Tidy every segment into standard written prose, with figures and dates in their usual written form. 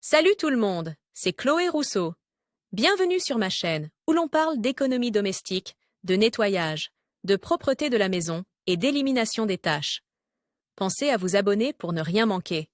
Salut tout le monde, c'est Chloé Rousseau. Bienvenue sur ma chaîne où l'on parle d'économie domestique, de nettoyage, de propreté de la maison et d'élimination des tâches. Pensez à vous abonner pour ne rien manquer.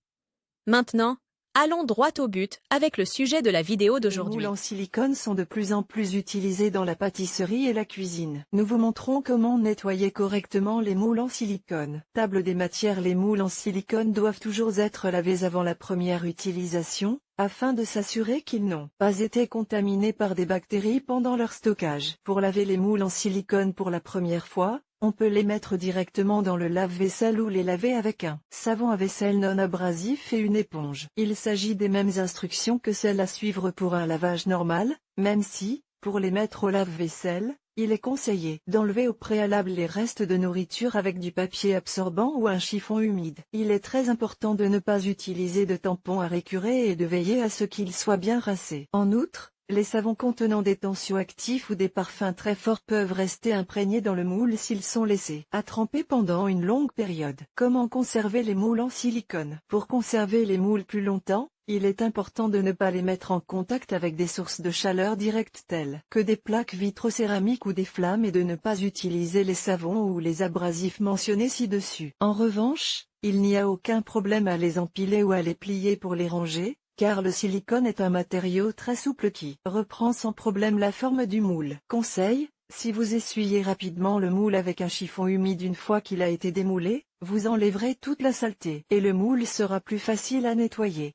Maintenant, allons droit au but avec le sujet de la vidéo Les moules d'aujourd'hui. en silicone sont de plus en plus utilisés dans la pâtisserie et la cuisine. Nous vous montrons comment nettoyer correctement les moules en silicone. Table des matières. Les moules en silicone doivent toujours être lavés avant la première utilisation, afin de s'assurer qu'ils n'ont pas été contaminés par des bactéries pendant leur stockage. Pour laver les moules en silicone pour la première fois, on peut les mettre directement dans le lave-vaisselle ou les laver avec un savon à vaisselle non abrasif et une éponge. Il s'agit des mêmes instructions que celles à suivre pour un lavage normal, même si, pour les mettre au lave-vaisselle, il est conseillé d'enlever au préalable les restes de nourriture avec du papier absorbant ou un chiffon humide. Il est très important de ne pas utiliser de tampons à récurer et de veiller à ce qu'ils soient bien rincés. En outre, les savons contenant des tensioactifs ou des parfums très forts peuvent rester imprégnés dans le moule s'ils sont laissés à tremper pendant une longue période. Comment conserver les moules en silicone? Pour conserver les moules plus longtemps, il est important de ne pas les mettre en contact avec des sources de chaleur directes telles que des plaques vitrocéramiques ou des flammes et de ne pas utiliser les savons ou les abrasifs mentionnés ci-dessus. En revanche, il n'y a aucun problème à les empiler ou à les plier pour les ranger, car le silicone est un matériau très souple qui reprend sans problème la forme du moule. Conseil, si vous essuyez rapidement le moule avec un chiffon humide une fois qu'il a été démoulé, vous enlèverez toute la saleté et le moule sera plus facile à nettoyer.